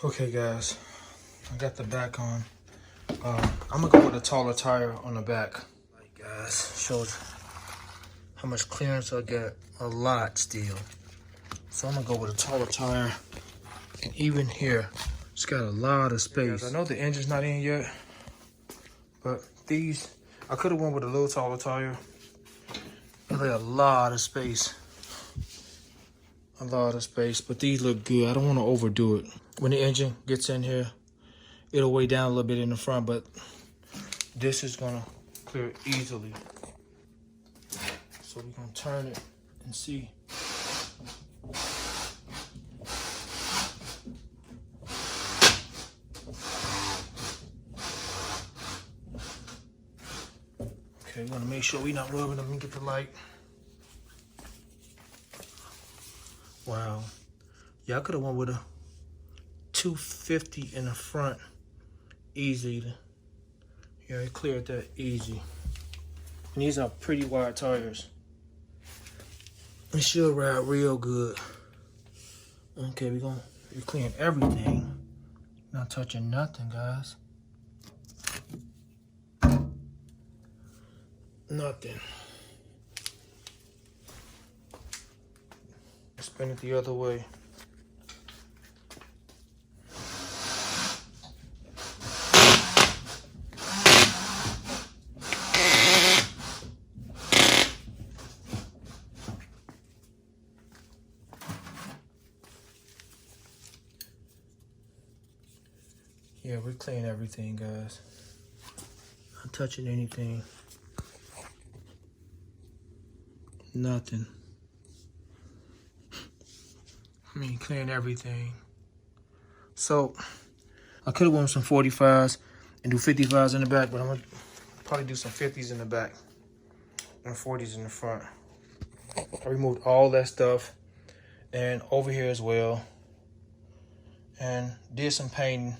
Okay guys, I got the back on. I'm gonna go with a taller tire on the back. Like guys, shows how much clearance I got. A lot still. So I'm gonna go with a taller tire. And even here, it's got a lot of space. I know the engine's not in yet, but these, I could have went with a little taller tire. There's a lot of space. A lot of space, but these look good. I don't want to overdo it. When the engine gets in here, it'll weigh down a little bit in the front, but this is gonna clear it easily. So we're gonna turn it and see. Okay, we wanna make sure we're not rubbing them and get the light. Wow. Yeah, I could have went with a 250 in the front. Easy. Yeah, it cleared that easy. And these are pretty wide tires. It should ride real good. Okay, we're clearing everything. Not touching nothing, guys. Nothing. Spin it the other way. Yeah, we're cleaning everything, guys. Not touching anything. Nothing. I mean, clearing everything. So, I could have went with some 45s and do 55s in the back, but I'm gonna probably do some 50s in the back and 40s in the front. I removed all that stuff and over here as well, and did some painting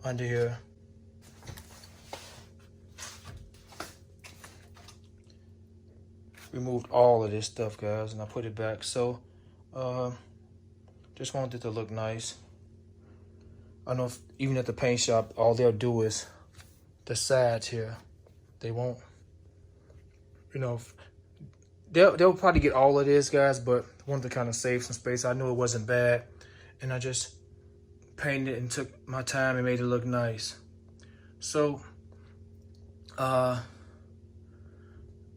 under here. Removed all of this stuff, guys, and I put it back. So, just wanted it to look nice. I know even at the paint shop, all they'll do is the sides here. They won't, you know, they'll probably get all of this, guys, but wanted to kind of save some space. I knew it wasn't bad, and I just painted it and took my time and made it look nice. So, and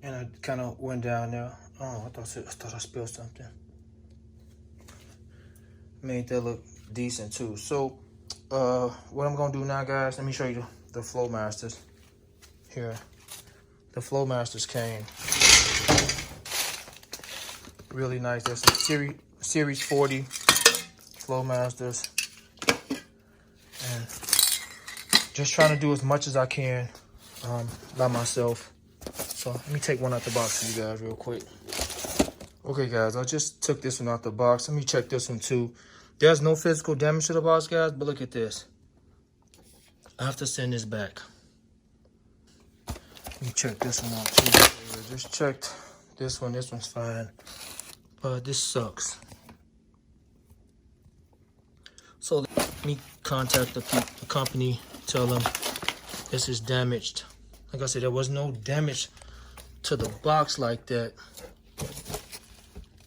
I kind of went down there. Oh, I thought I spilled something. Made that look decent too. So, what I'm gonna do now, guys, let me show you the Flowmasters here. The Flowmasters came. Really nice. There's some Series 40 Flowmasters. And just trying to do as much as I can by myself. So let me take one out the box for you guys real quick. Okay, guys, I just took this one out the box. Let me check this one too. There's no physical damage to the box, guys, but look at this. I have to send this back. Let me check this one out too. Just checked this one. This one's fine, but this sucks. So let me contact the company, tell them this is damaged. Like I said, there was no damage to the box like that.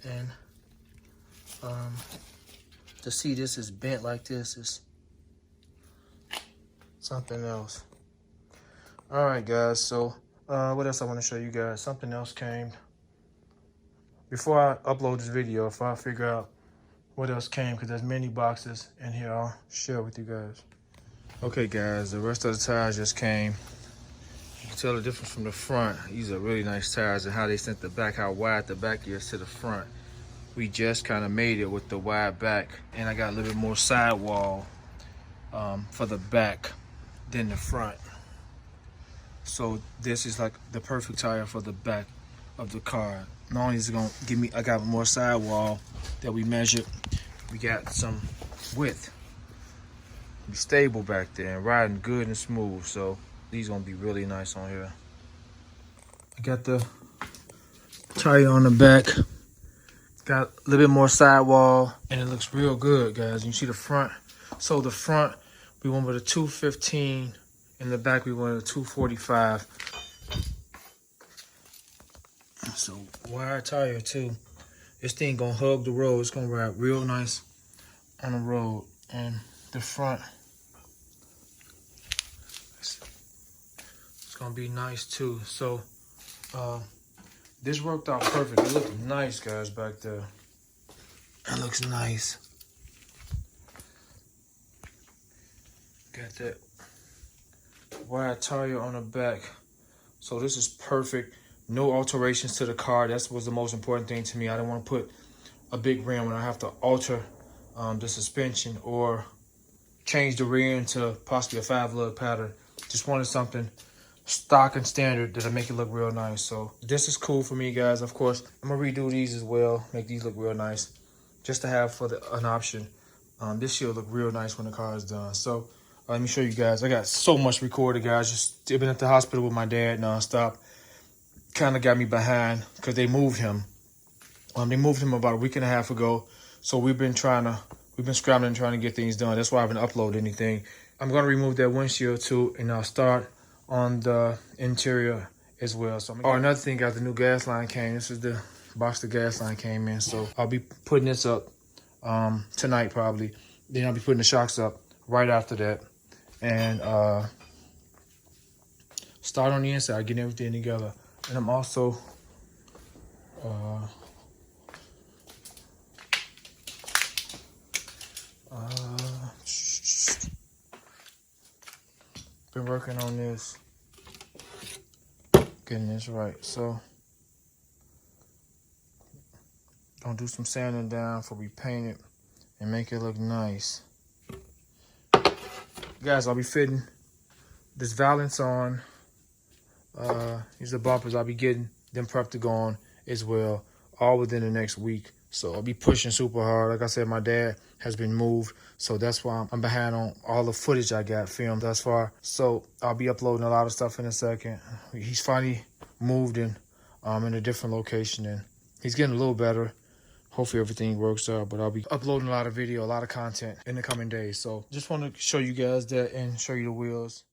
And to see this is bent like this is something else. All right, guys, so what else I want to show you guys? Something else came. Before I upload this video, if I figure out what else came, because there's many boxes in here, I'll share with you guys. Okay, guys, the rest of the tires just came. You can tell the difference from the front. These are really nice tires, and how they sent the back, how wide the back is to the front. We just kind of made it with the wide back, and I got a little bit more sidewall for the back than the front. So this is like the perfect tire for the back of the car. Not only is it gonna give me, I got more sidewall that we measured. We got some width. Be stable back there and riding good and smooth. So these gonna be really nice on here. I got the tire on the back. Got a little bit more sidewall, and it looks real good, guys. You see the front So the front, we went with a 215. In the back, we went with a 245. So wide tire too. This thing gonna hug the road. It's gonna ride real nice on the road. And the front, it's gonna be nice too. So this worked out perfect. It looked nice, guys, back there. It looks nice. Got that wide tire on the back. So this is perfect. No alterations to the car. That was the most important thing to me. I didn't want to put a big rim when I have to alter the suspension or change the rear into possibly a 5-lug pattern. Just wanted something stock and standard that'll make it look real nice. So this is cool for me, guys. Of course, I'm gonna redo these as well, make these look real nice, just to have for an option. This should look real nice when the car is done. So let me show you guys. I got so much recorded, guys. Just been at the hospital with my dad nonstop. Kind of got me behind because they moved him. They moved him about a week and a half ago. So we've been scrambling trying to get things done. That's why I haven't uploaded anything. I'm gonna remove that windshield too, and I'll start on the interior as well. So another thing, guys, the new gas line came. This is the box the gas line came in. So I'll be putting this up tonight probably. Then I'll be putting the shocks up right after that. And start on the inside, getting everything together. And I'm also been working on this, getting this right. So gonna do some sanding down before we paint it and make it look nice. Guys, I'll be fitting this valance on. These are bumpers I'll be getting them prepped to go on as well, all within the next week. So I'll be pushing super hard. Like I said, my dad has been moved, so that's why I'm behind on all the footage I got filmed thus far. So I'll be uploading a lot of stuff in a second. He's finally moved in a different location, and he's getting a little better. Hopefully everything works out, but I'll be uploading a lot of video, a lot of content in the coming days. So just want to show you guys that and show you the wheels.